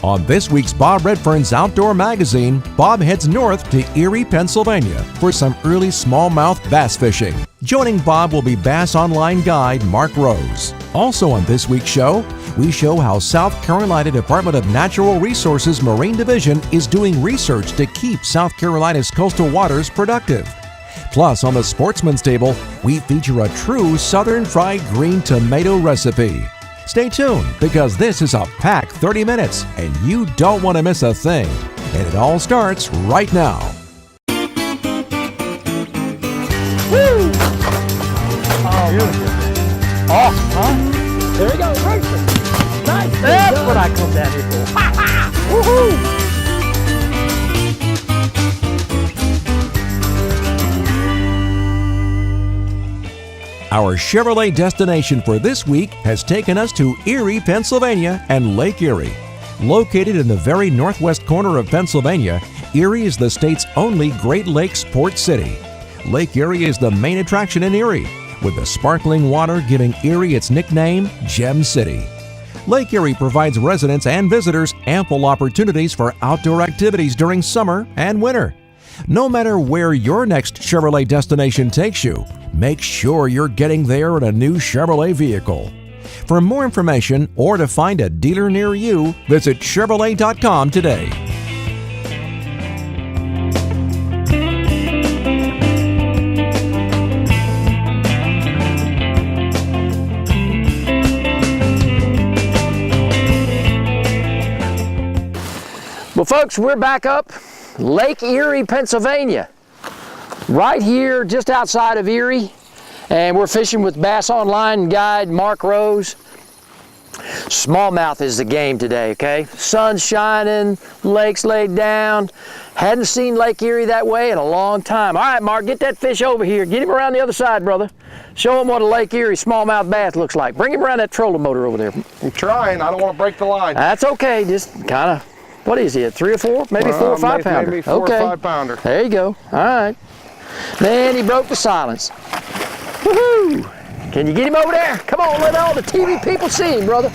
On this week's Bob Redfern's Outdoor Magazine, Bob heads north to Erie, Pennsylvania for some early smallmouth bass fishing. Joining Bob will be Bass Online guide Mark Rose. Also on this week's show, we show how South Carolina Department of Natural Resources Marine Division is doing research to keep South Carolina's coastal waters productive. Plus, on the Sportsman's Table, we feature a true Southern fried green tomato recipe. Stay tuned, because this is a packed 30 minutes, and you don't want to miss a thing. And it all starts right now. Woo! Oh, beautiful. Awesome, huh? There we go, racing. Nice. That's what I come down here for. Ha ha! Woohoo! Our Chevrolet destination for this week has taken us to Erie, Pennsylvania and Lake Erie. Located in the very northwest corner of Pennsylvania, Erie is the state's only Great Lakes port city. Lake Erie is the main attraction in Erie, with the sparkling water giving Erie its nickname, Gem City. Lake Erie provides residents and visitors ample opportunities for outdoor activities during summer and winter. No matter where your next Chevrolet destination takes you, make sure you're getting there in a new Chevrolet vehicle. For more information or to find a dealer near you, visit Chevrolet.com today. Well, folks, we're back up Lake Erie, Pennsylvania. Right here, just outside of Erie, and we're fishing with Bass Online guide Mark Rose. Smallmouth is the game today, okay? Sun's shining, lake's laid down. Hadn't seen Lake Erie that way in a long time. All right, Mark, get that fish over here. Get him around the other side, brother. Show him what a Lake Erie smallmouth bass looks like. Bring him around that trolling motor over there. I'm trying. I don't want to break the line. That's okay. Just kind of, what is it, 3 or 4? Maybe 4 or 5 pounder. Maybe 4 or 5 pounder. There you go. All right. Man, he broke the silence. Woohoo! Can you get him over there? Come on, let all the TV people see him, brother.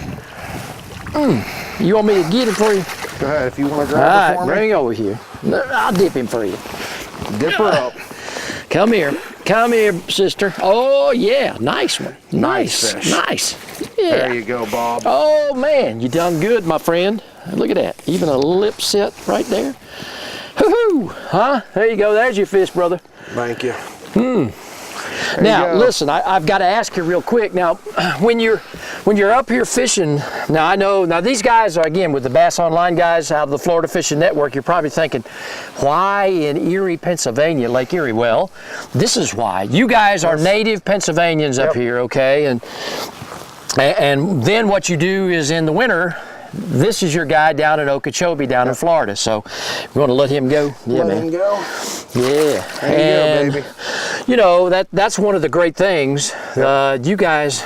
You want me to get him for you? Go ahead, if you want to grab it for me. Bring him over here. I'll dip him for you. Dip her up. Come here. Come here, sister. Oh, yeah. Nice one. Nice fish. Nice. Yeah. There you go, Bob. Oh, man. You done good, my friend. Look at that. Even a lip set right there. Woohoo! Huh? There you go. There's your fish, brother. Thank you. Now, listen, I've got to ask you real quick. Now, when you're up here fishing, now I know, these guys are, again, with the Bass Online guys out of the Florida Fishing Network, you're probably thinking, why in Erie, Pennsylvania, Lake Erie? Well, this is why. You guys are native Pennsylvanians up here, okay? And then what you do is in the winter, this is your guy down in Okeechobee, down in Florida. So we're going to let him go. Yeah, let him go. Yeah. There you go, baby. You know, that's one of the great things. You guys,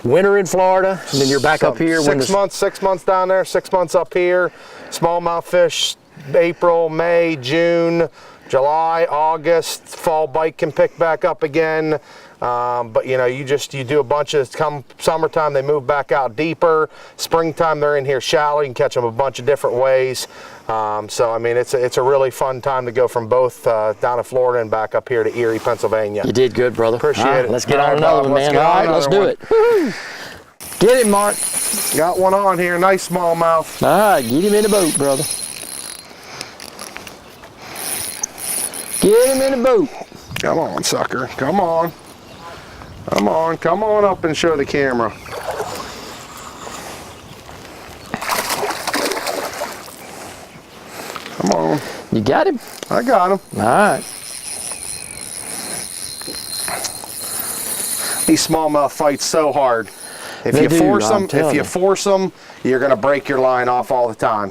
winter in Florida, and then you're back up here. 6 months down there, 6 months up here. Smallmouth fish, April, May, June, July, August. Fall bite can pick back up again. But you know, you do a bunch of, come summertime they move back out deeper. Springtime they're in here shallow. You can catch them a bunch of different ways. So I mean, it's a really fun time to go from both down in Florida and back up here to Erie, Pennsylvania. You did good, brother. Appreciate it. Let's get on another one, man. All right, let's do it. Get him, Mark. Got one on here. Nice smallmouth. All right, get him in the boat, brother. Get him in the boat. Come on, sucker. Come on. Come on up and show the camera. Come on. You got him? I got him. All right. These smallmouth fight so hard. If you force them, you're going to break your line off all the time.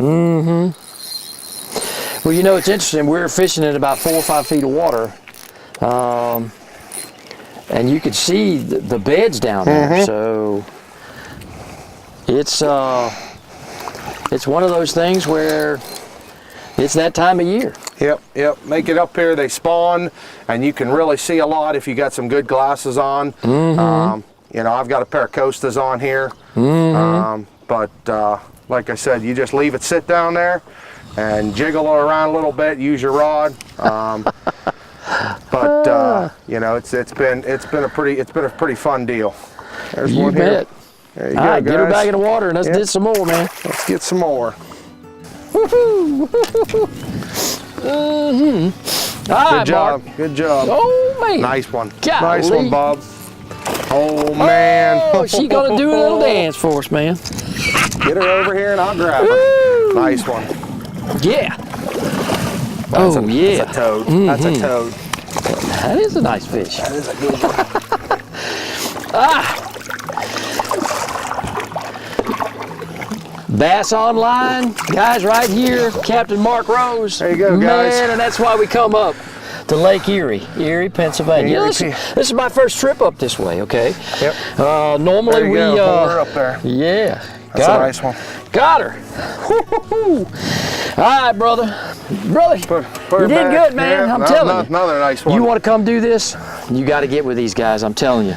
Well, you know, it's interesting. We're fishing in about 4 or 5 feet of water. And you could see the beds down there, so it's one of those things where it's that time of year. Yep. Make it up here. They spawn, and you can really see a lot if you got some good glasses on. You know, I've got a pair of Costas on here. but like I said, you just leave it sit down there and jiggle it around a little bit, use your rod. But you know, it's been a pretty fun deal. There's You one bet. here. There you All go, right, get her guys. back in the water and let's Yep. get some more, man. Let's get some more. Woohoo! Mm-hmm. All Good right, job. Mark. Good job. Oh, man. Nice one. Golly. Nice one, Bob. Oh, man. Oh, she gonna do a little dance for us, man. Get her over here and I'll grab her. Woo. Nice one. Yeah. That's Oh, yeah. That's a toad. Mm-hmm. That's a toad. That is a nice fish. That is a good one. Bass Online, guys, right here, Captain Mark Rose. There you go, guys. Man, and that's why we come up to Lake Erie, Pennsylvania. Erie, Listen, this is my first trip up this way, okay? Yep. Normally There you we, go. Hold her up there. yeah. That's got a her. nice one. Got her. Woo-hoo-hoo. All right, brother. Brother, Put you her did back. good, man. Yeah, I'm telling you. Another nice one. You want to come do this? You got to get with these guys, I'm telling you.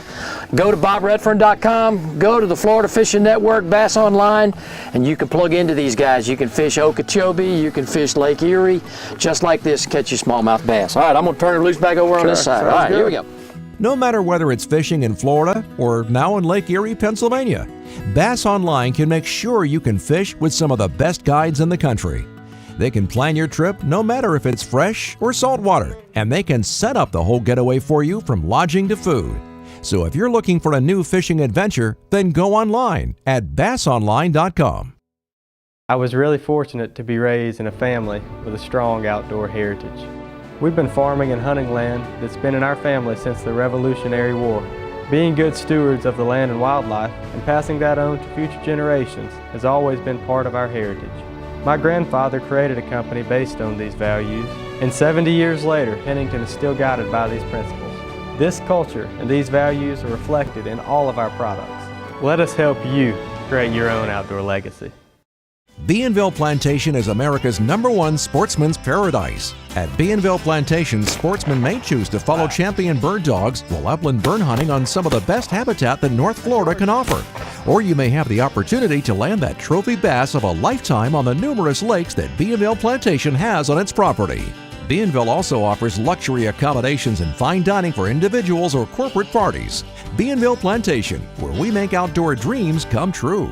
Go to BobRedfern.com, go to the Florida Fishing Network, Bass Online, and you can plug into these guys. You can fish Okeechobee, you can fish Lake Erie, just like this, catch your smallmouth bass. All right, I'm going to turn her loose back over on this side. Sounds All right, here we good. go. No matter whether it's fishing in Florida or now in Lake Erie, Pennsylvania, Bass Online can make sure you can fish with some of the best guides in the country. They can plan your trip no matter if it's fresh or saltwater, and they can set up the whole getaway for you from lodging to food. So if you're looking for a new fishing adventure, then go online at bassonline.com. I was really fortunate to be raised in a family with a strong outdoor heritage. We've been farming and hunting land that's been in our family since the Revolutionary War. Being good stewards of the land and wildlife and passing that on to future generations has always been part of our heritage. My grandfather created a company based on these values, and 70 years later, Pennington is still guided by these principles. This culture and these values are reflected in all of our products. Let us help you create your own outdoor legacy. Bienville Plantation is America's #1 sportsman's paradise. At Bienville Plantation, sportsmen may choose to follow champion bird dogs while upland burn hunting on some of the best habitat that North Florida can offer. Or you may have the opportunity to land that trophy bass of a lifetime on the numerous lakes that Bienville Plantation has on its property. Bienville also offers luxury accommodations and fine dining for individuals or corporate parties. Bienville Plantation, where we make outdoor dreams come true.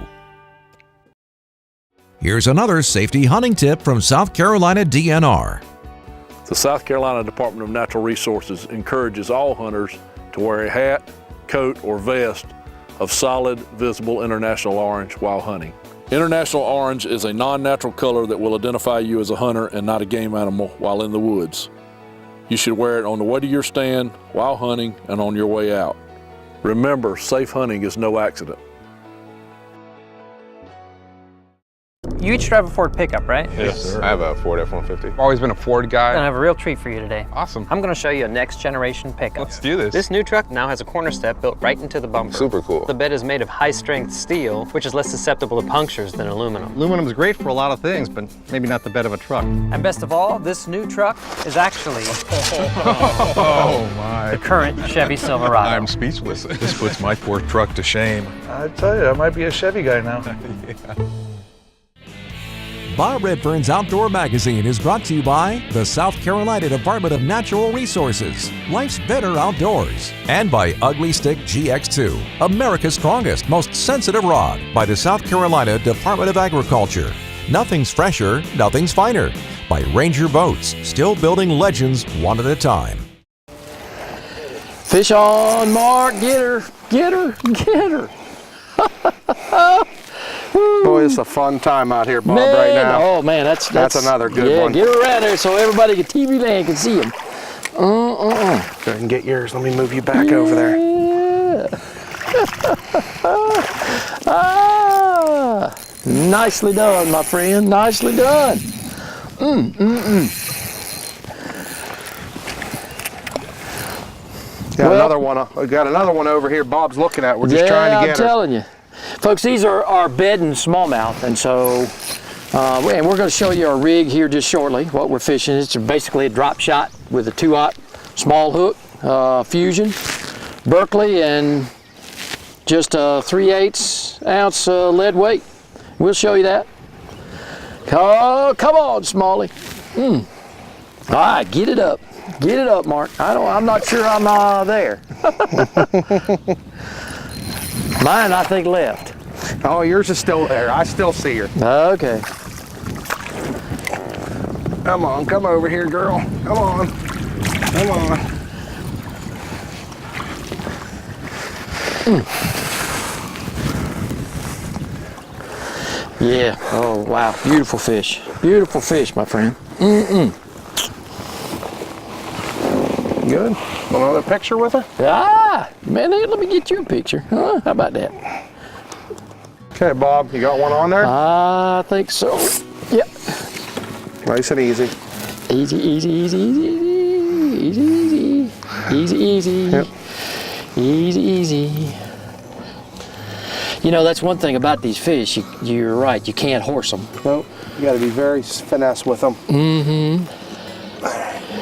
Here's another safety hunting tip from South Carolina DNR. The South Carolina Department of Natural Resources encourages all hunters to wear a hat, coat, or vest of solid, visible international orange while hunting. International orange is a non-natural color that will identify you as a hunter and not a game animal while in the woods. You should wear it on the way to your stand, while hunting, and on your way out. Remember, safe hunting is no accident. You each drive a Ford pickup, right? Yes, sir. I have a Ford F-150. I've always been a Ford guy. I'm gonna have a real treat for you today. Awesome. I'm gonna show you a next generation pickup. Let's do this. This new truck now has a corner step built right into the bumper. Super cool. The bed is made of high strength steel, which is less susceptible to punctures than aluminum. Aluminum is great for a lot of things, but maybe not the bed of a truck. And best of all, this new truck is actually Oh my. the current Chevy Silverado. I'm speechless. This puts my poor truck to shame. I tell you, I might be a Chevy guy now. Bob Redfern's Outdoor Magazine is brought to you by the South Carolina Department of Natural Resources, Life's Better Outdoors, and by Ugly Stick GX2, America's strongest, most sensitive rod, by the South Carolina Department of Agriculture. Nothing's fresher, nothing's finer, by Ranger Boats, still building legends one at a time. Fish on, Mark. Get her, get her, get her. Boy, it's a fun time out here, Bob, Man, right now. oh man, that's another good one. Get her around there so everybody can TV land can see him. Go ahead and get yours. Let me move you back over there. Yeah. Ah, nicely done, my friend. Nicely done. Got another one over here. Bob's looking at. We're just trying to get her. I'm telling you. Folks, these are our bed and smallmouth, and so and we're going to show you our rig here just shortly, what we're fishing. It's basically a drop shot with a 2-aught small hook, Fusion, Berkeley, and just a 3/8 ounce lead weight. We'll show you that. Oh, come on, Smalley. All right, get it up. Get it up, Mark. I'm not sure I'm there. Mine, I think, left. Oh, yours is still there. I still see her. Okay. Come on, come over here, girl. Come on. Come on. Yeah. Oh, wow. Beautiful fish. Beautiful fish, my friend. Good. Want another picture with her? Ah, man, let me get you a picture. Huh? How about that? Okay, Bob, you got one on there? I think so. Yep. Nice and easy. Easy, easy, easy, easy, easy, easy, easy, easy, Yep. easy, easy. You know, that's one thing about these fish. You're right. You can't horse them. Nope. You got to be very finesse with them. Mm-hmm.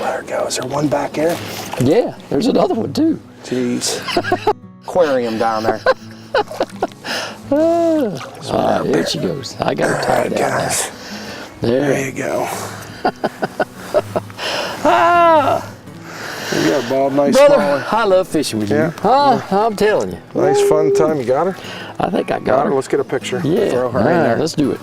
There it goes. Is there one back there? Yeah, there's another one too. Jeez. Aquarium down there. There she goes. I got her tied down. Guys. There you go. Ah! There you go, Bob. Nice Brother, smaller. I love fishing with you. Yeah. I'm telling you. Nice fun time. You got her? I think I Got got her. her. Let's get a picture. Yeah. Throw her All in right, there. let's do it.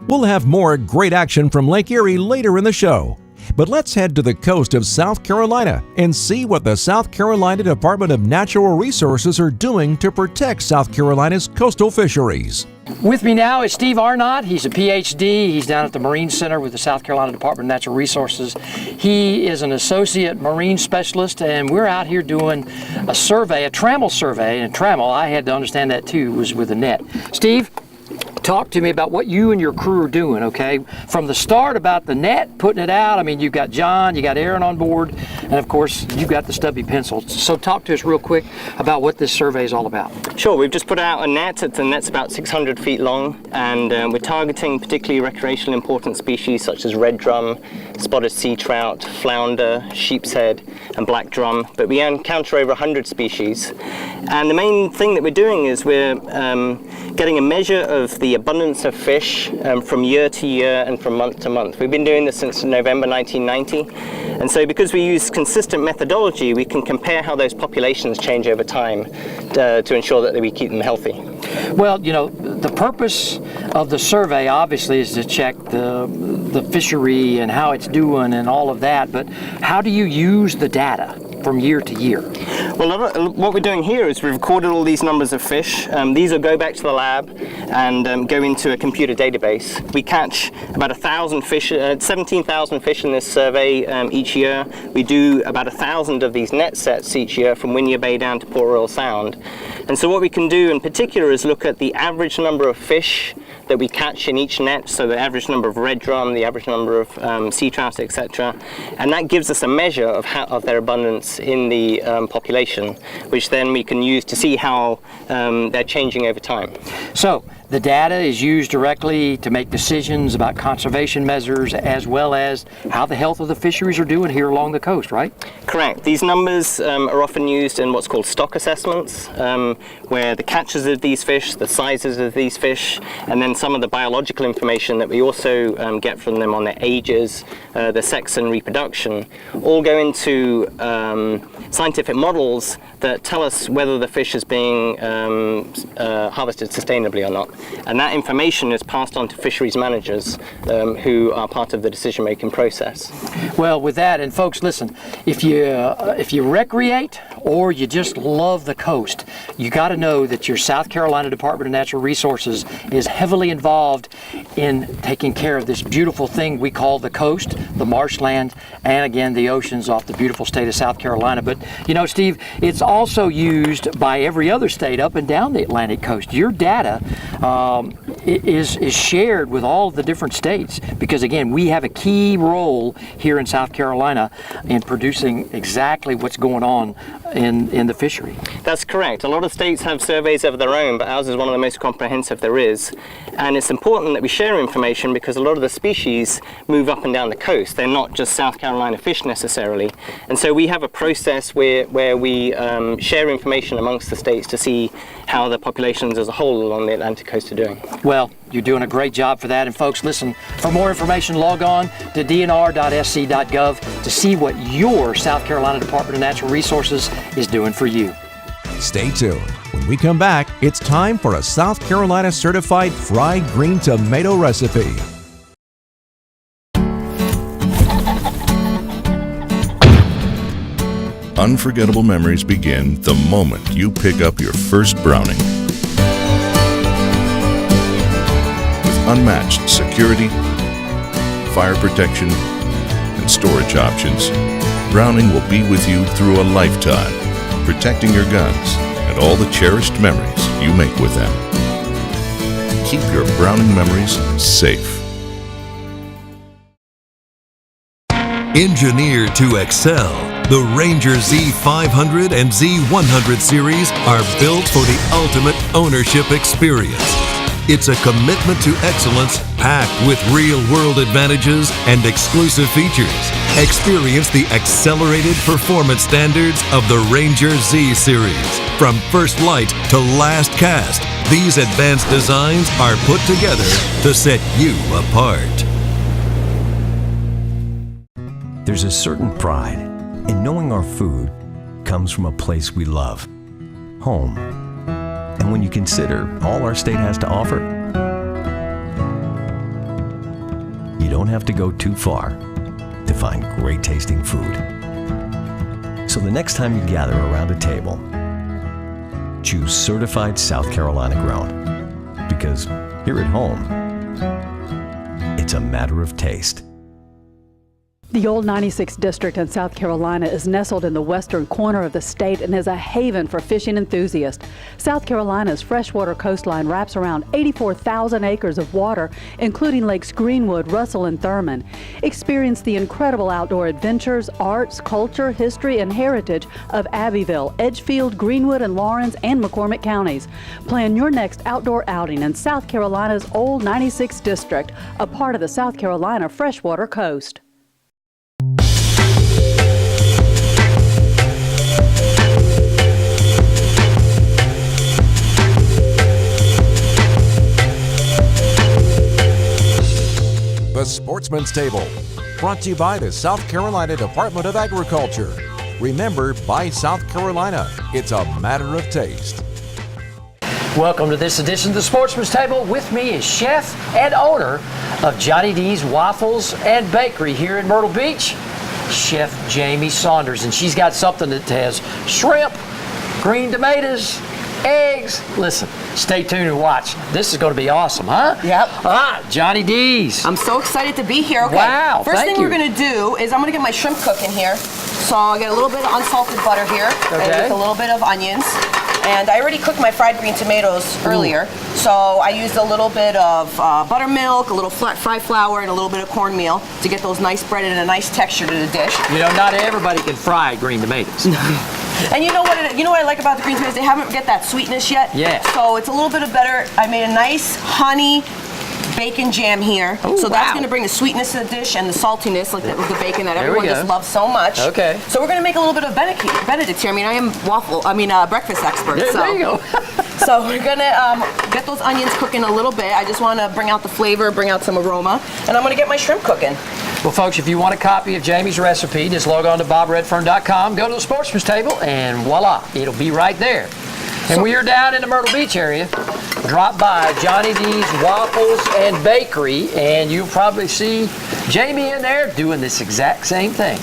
We'll have more great action from Lake Erie later in the show. But let's head to the coast of South Carolina and see what the South Carolina Department of Natural Resources are doing to protect South Carolina's coastal fisheries. With me now is Steve Arnott. He's a PhD. He's down at the Marine Center with the South Carolina Department of Natural Resources. He is an associate marine specialist, and we're out here doing a survey, a trammel survey. And trammel, I had to understand that too, was with a net. Steve, talk to me about what you and your crew are doing, okay? From the start about the net, putting it out. I mean, you've got John, you got Aaron on board, and of course, you've got the stubby pencil. So talk to us real quick about what this survey is all about. Sure, we've just put out a net. The net's about 600 feet long, and we're targeting particularly recreational important species such as red drum, spotted sea trout, flounder, sheep's head, and black drum. But we encounter over 100 species. And the main thing that we're doing is we're getting a measure of the abundance of fish from year to year and from month to month. We've been doing this since November 1990. And so because we use consistent methodology, we can compare how those populations change over time to ensure that we keep them healthy. Well, you know, the purpose of the survey obviously is to check the fishery and how it's doing and all of that, but how do you use the data from year to year? Well, what we're doing here is we've recorded all these numbers of fish. These will go back to the lab and go into a computer database. We catch about 1,000 fish, 17,000 fish in this survey each year. We do about 1,000 of these net sets each year from Wynyard Bay down to Port Royal Sound. And so what we can do in particular is look at the average number of fish that we catch in each net, so the average number of red drum, the average number of sea trout, etc. And that gives us a measure of their abundance in the population, which then we can use to see how they're changing over time. So the data is used directly to make decisions about conservation measures as well as how the health of the fisheries are doing here along the coast, right? Correct. These numbers are often used in what's called stock assessments, where the catches of these fish, the sizes of these fish, and then some of the biological information that we also get from them on their ages, their sex and reproduction, all go into scientific models that tell us whether the fish is being harvested sustainably or not. And that information is passed on to fisheries managers who are part of the decision-making process. Well, with that, and folks, listen, if you recreate or you just love the coast, you got to know that your South Carolina Department of Natural Resources is heavily involved in taking care of this beautiful thing we call the coast, the marshland, and again, the oceans off the beautiful state of South Carolina. But, you know, Steve, it's also used by every other state up and down the Atlantic coast. Your data is shared with all of the different states because, again, we have a key role here in South Carolina in producing exactly what's going on in the fishery. That's correct. A lot of states have surveys of their own, but ours is one of the most comprehensive there is. And it's important that we share information because a lot of the species move up and down the coast. They're not just South Carolina fish necessarily. And so we have a process where we share information amongst the states to see how the populations as a whole along the Atlantic coast are doing. Well, you're doing a great job for that. And folks, listen, for more information, log on to dnr.sc.gov to see what your South Carolina Department of Natural Resources is doing for you. Stay tuned. When we come back, it's time for a South Carolina certified fried green tomato recipe. Unforgettable memories begin the moment you pick up your first Browning. With unmatched security, fire protection, and storage options, Browning will be with you through a lifetime, protecting your guns and all the cherished memories you make with them. Keep your Browning memories safe. Engineered to excel, the Ranger Z500 and Z100 series are built for the ultimate ownership experience. It's a commitment to excellence packed with real-world advantages and exclusive features. Experience the accelerated performance standards of the Ranger Z series. From first light to last cast, these advanced designs are put together to set you apart. There's a certain pride in knowing our food comes from a place we love, home. And when you consider all our state has to offer, you don't have to go too far to find great tasting food. So the next time you gather around a table, choose certified South Carolina grown. Because here at home, it's a matter of taste. The Old 96th District in South Carolina is nestled in the western corner of the state and is a haven for fishing enthusiasts. South Carolina's freshwater coastline wraps around 84,000 acres of water, including Lakes Greenwood, Russell, and Thurman. Experience the incredible outdoor adventures, arts, culture, history, and heritage of Abbeville, Edgefield, Greenwood, and Lawrence, and McCormick counties. Plan your next outdoor outing in South Carolina's Old 96th District, a part of the South Carolina freshwater coast. The Sportsman's Table, brought to you by the South Carolina Department of Agriculture. Remember, by South Carolina, it's a matter of taste. Welcome to this edition of the Sportsman's Table. With me is chef and owner of Johnny D's Waffles and Bakery here in Myrtle Beach, Chef Jamie Saunders. And she's got something that has shrimp, green tomatoes, eggs. Listen, stay tuned and watch. This is going to be awesome, huh? Yep. Johnny D's. I'm so excited to be here. Okay. Wow, First thing we're going to do is I'm going to get my shrimp cooking here. So I get a little bit of unsalted butter here, and with a little bit of onions. And I already cooked my fried green tomatoes earlier, so I used a little bit of buttermilk, a little flat fried flour, and a little bit of cornmeal to get those nice breaded and a nice texture to the dish. You know, not everybody can fry green tomatoes. And you know what I like about the green tomatoes? They haven't get that sweetness yet. Yeah. So it's a little bit of better. I made a nice honey bacon jam here. Ooh, so that's going to bring the sweetness to the dish and the saltiness with the bacon that everyone just loves so much. Okay. So we're going to make a little bit of Benedict here. I mean, I am breakfast expert. There you go. So we're going to get those onions cooking a little bit. I just want to bring out the flavor, bring out some aroma. And I'm going to get my shrimp cooking. Well, folks, if you want a copy of Jamie's recipe, just log on to bobredfern.com, go to the Sportsman's Table, and voila, it'll be right there. And when you're down in the Myrtle Beach area, drop by Johnny D's Waffles and Bakery, and you'll probably see Jamie in there doing this exact same thing.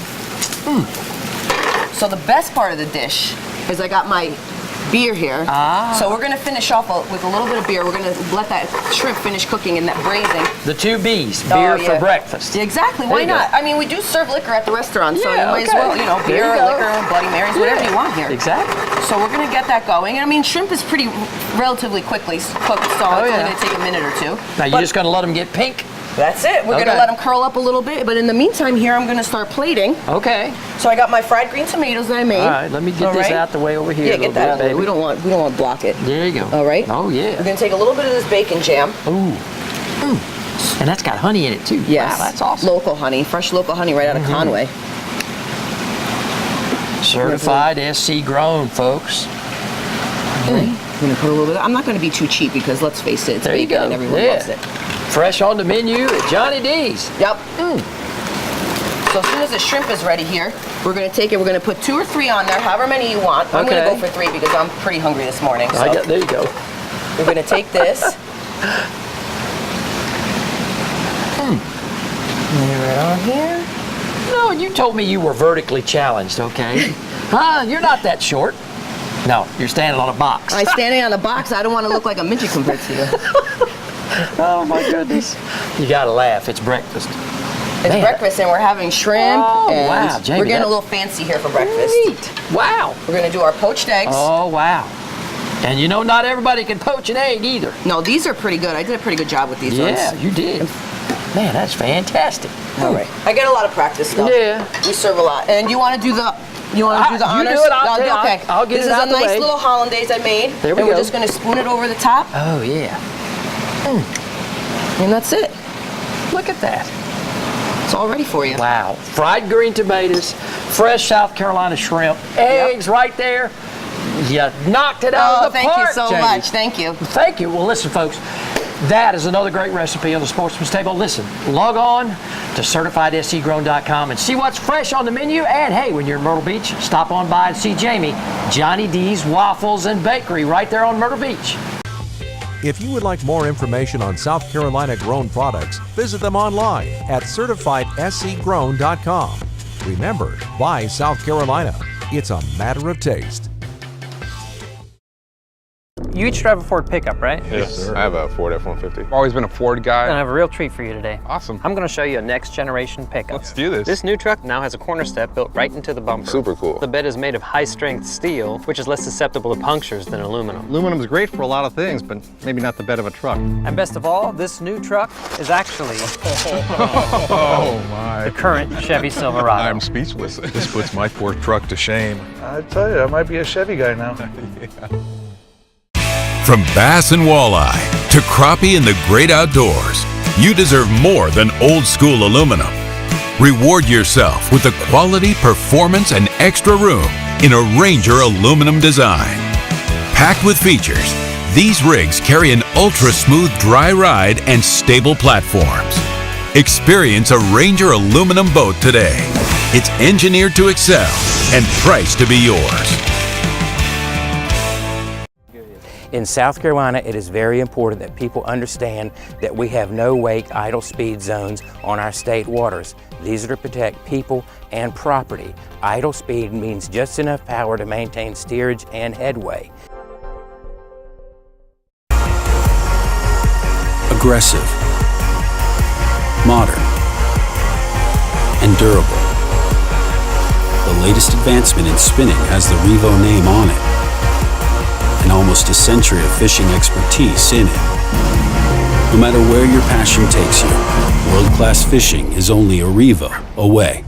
So the best part of the dish is I got my beer here. So we're going to finish off with a little bit of beer. We're going to let that shrimp finish cooking in that braising. The 2 B's, beer for breakfast. Exactly. Why not? I mean, we do serve liquor at the restaurant, so you might as well, beer, liquor, Bloody Marys, whatever you want here. Exactly. So we're going to get that going. And I mean, shrimp is pretty relatively quickly cooked, so it's only going to take a minute or two. Now, you're just going to let them get pink? That's it. We're gonna let them curl up a little bit, but in the meantime here, I'm gonna start plating. Okay. So I got my fried green tomatoes that I made. All right, let me get this out the way over here. Yeah, get that out of the way. We don't want to block it. There you go. All right. Oh yeah. We're gonna take a little bit of this bacon jam. Ooh. And that's got honey in it too. Yes. Wow, that's awesome. Local honey, fresh local honey right out of Conway. Certified SC grown, folks. I'm gonna put a little bit. I'm not gonna be too cheap because let's face it, it's bacon and everyone loves it. Fresh on the menu at Johnny D's. Yep. So as soon as the shrimp is ready here, we're gonna take it. We're gonna put 2 or 3 on there, however many you want. I'm gonna go for 3 because I'm pretty hungry this morning. So there you go. We're gonna take this. Right on here. No, you told me you were vertically challenged, okay? You're not that short. No, you're standing on a box. I'm standing on a box. I don't want to look like a midget compared to you. Oh my goodness. You gotta laugh, it's breakfast. It's breakfast and we're having shrimp. Oh, and wow, Jamie, we're getting a little fancy here for breakfast. Neat. Wow. We're gonna do our poached eggs. Oh, wow. And you know, not everybody can poach an egg either. No, these are pretty good. I did a pretty good job with these ones. Yeah, you did. Man, that's fantastic. All right. I get a lot of practice stuff. Yeah. We serve a lot. And you want to do the honors? You do it, I'll get this it out is a the nice way. little hollandaise I made. There we and go. We're just going to spoon it over the top. Oh, yeah. And that's it. Look at that. It's all ready for you. Wow. Fried green tomatoes, fresh South Carolina shrimp, eggs right there. You knocked it out of the thank park, you so Jamie. much. Thank you. Thank you. Well, listen, folks. That is another great recipe on the Sportsman's Table. Listen, log on to CertifiedSCGrown.com and see what's fresh on the menu. And hey, when you're in Myrtle Beach, stop on by and see Jamie, Johnny D's Waffles and Bakery right there on Myrtle Beach. If you would like more information on South Carolina grown products, visit them online at CertifiedSCGrown.com. Remember, buy South Carolina. It's a matter of taste. You each drive a Ford pickup, right? Yes, sir. I have a Ford F-150. I've always been a Ford guy. I have a real treat for you today. Awesome. I'm going to show you a next generation pickup. Let's do this. This new truck now has a corner step built right into the bumper. Super cool. The bed is made of high-strength steel, which is less susceptible to punctures than aluminum. Aluminum is great for a lot of things, but maybe not the bed of a truck. And best of all, this new truck is actually Oh my. the current Chevy Silverado. I'm speechless. This puts my poor truck to shame. I tell you, I might be a Chevy guy now. From bass and walleye to crappie and the great outdoors, you deserve more than old school aluminum. Reward yourself with the quality, performance, and extra room in a Ranger aluminum design. Packed with features, these rigs carry an ultra-smooth dry ride and stable platforms. Experience a Ranger aluminum boat today. It's engineered to excel and priced to be yours. In South Carolina, it is very important that people understand that we have no wake idle speed zones on our state waters. These are to protect people and property. Idle speed means just enough power to maintain steerage and headway. Aggressive, modern, and durable. The latest advancement in spinning has the Revo name on it, and almost a century of fishing expertise in it. No matter where your passion takes you, world-class fishing is only a Revo away.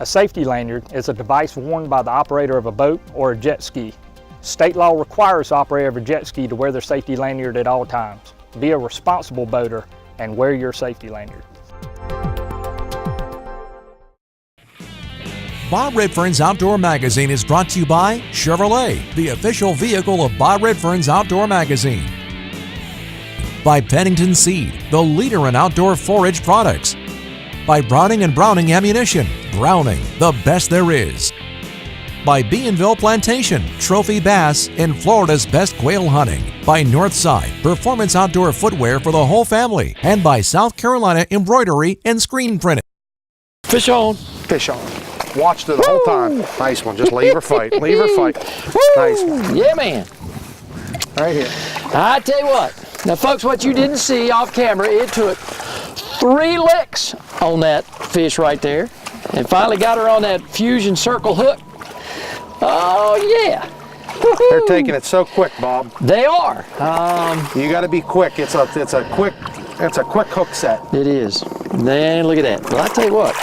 A safety lanyard is a device worn by the operator of a boat or a jet ski. State law requires the operator of a jet ski to wear their safety lanyard at all times. Be a responsible boater and wear your safety lanyard. Bob Redfern's Outdoor Magazine is brought to you by Chevrolet, the official vehicle of Bob Redfern's Outdoor Magazine. By Pennington Seed, the leader in outdoor forage products. By Browning & Browning Ammunition, Browning, the best there is. By Beanville Plantation, trophy bass in Florida's best quail hunting. By Northside, performance outdoor footwear for the whole family. And by South Carolina Embroidery and Screen Printing. Fish on. Fish on. Watched it the whole time. Nice one. Just leave her fight. Leave her fight. Nice one. Yeah, man. Right here. I tell you what. Now, folks, what you didn't see off camera, it took 3 licks on that fish right there, and finally got her on that fusion circle hook. Oh yeah. They're taking it so quick, Bob. They are. You got to be quick. It's a quick hook set. It is. Man, look at that. Well, I tell you what.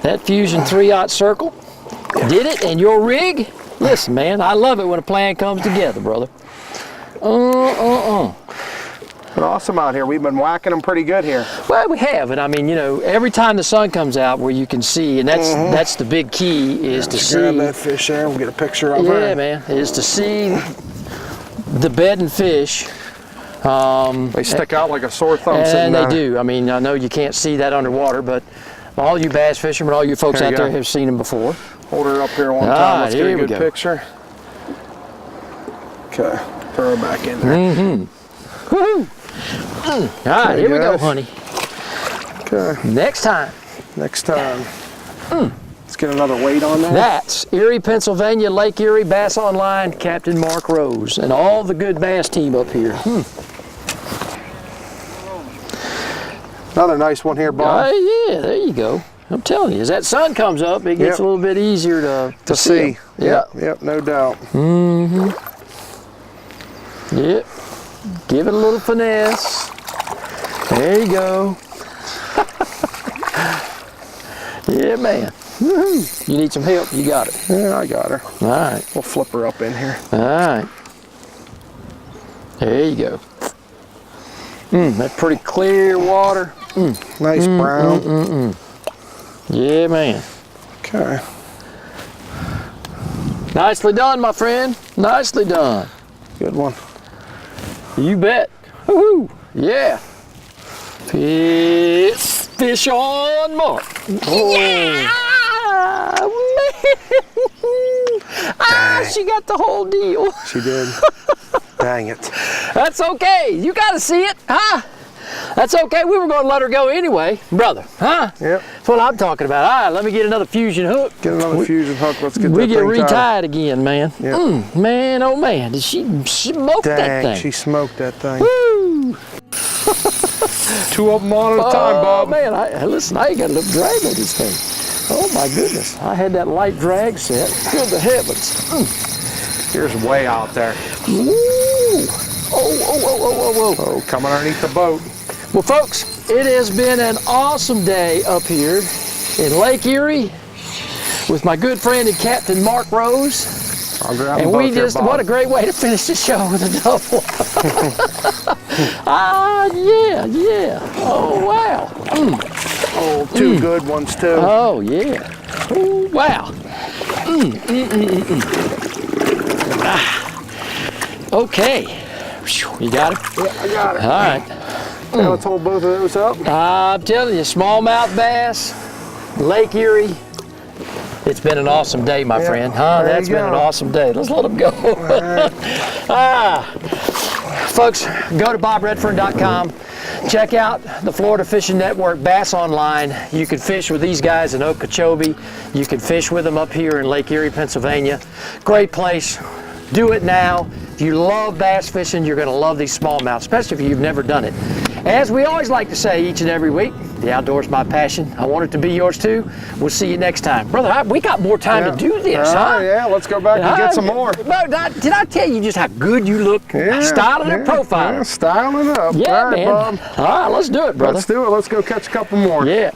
That Fusion 3/0 circle did it, and your rig. Listen, man, I love it when a plan comes together, brother. But awesome out here. We've been whacking them pretty good here. Well, we have, and I mean, you know, every time the sun comes out, where you can see, and that's the big key is to see. Grab that fish there. We'll get a picture of her. Yeah, man, is to see the bed and fish. They stick out like a sore thumb. And they do. I mean, I know you can't see that underwater, but all you bass fishermen, all you folks out there have seen them before. Hold her up here one time. Let's get a good picture. Okay, throw her back in there. Woohoo! All right, here we go, honey. Okay. Next time. Next time. Let's get another weight on that. That's Erie, Pennsylvania, Lake Erie, Bass Online, Captain Mark Rose, and all the good bass team up here. Another nice one here, Bob. Yeah, there you go. I'm telling you, as that sun comes up, it gets a little bit easier to see. Yep, no doubt. Yep. Give it a little finesse. There you go. Yeah, man. You need some help? You got it. Yeah, I got her. All right. We'll flip her up in here. All right. There you go. That pretty clear water. Nice brown. Yeah, man. Okay. Nicely done, my friend. Nicely done. Good one. You bet. Woohoo! Yeah. Fish on mark. Oh. Yeah, man. She got the whole deal. She did. Dang it. That's okay. You got to see it, huh? That's okay. We were going to let her go anyway, brother, huh? Yep. That's what I'm talking about. All right, let me get another Fusion hook. Get another Fusion hook. Let's get that We get thing retied tied again, man. Yep. Man, oh man, did she smoke that thing? She smoked that thing. Woo! 2 of them on at a time, Bob. Man, listen, I ain't got enough drag on this thing. Oh my goodness, I had that light drag set. Good to heavens. Here's way out there. Woo! Oh, coming underneath the boat. Well, folks, it has been an awesome day up here in Lake Erie with my good friend and Captain Mark Rose. I'll grab and them we both here, just, Bob. what a great way to finish the show with a double. Yeah. Oh, wow. Oh, 2 good ones, too. Oh, yeah. Oh, wow. Okay. You got it? Yeah, I got it. All right. Now let's hold both of those up. I'm telling you, smallmouth bass, Lake Erie. It's been an awesome day, my friend. Huh? That's been an awesome day. Let's let them go. Folks, go to bobredfern.com. Check out the Florida Fishing Network Bass Online. You can fish with these guys in Okeechobee. You can fish with them up here in Lake Erie, Pennsylvania. Great place. Do it now. If you love bass fishing, you're going to love these smallmouth, especially if you've never done it. As we always like to say each and every week, the outdoors my passion. I want it to be yours too. We'll see you next time. Brother, we got more time to do this, huh? Yeah, let's go back and get some more. Did I tell you just how good you look? Styling and profiling. Yeah, styling up. Yeah, All right, man. Bob. All right, let's do it, brother. Let's do it. Let's go catch a couple more. Yeah.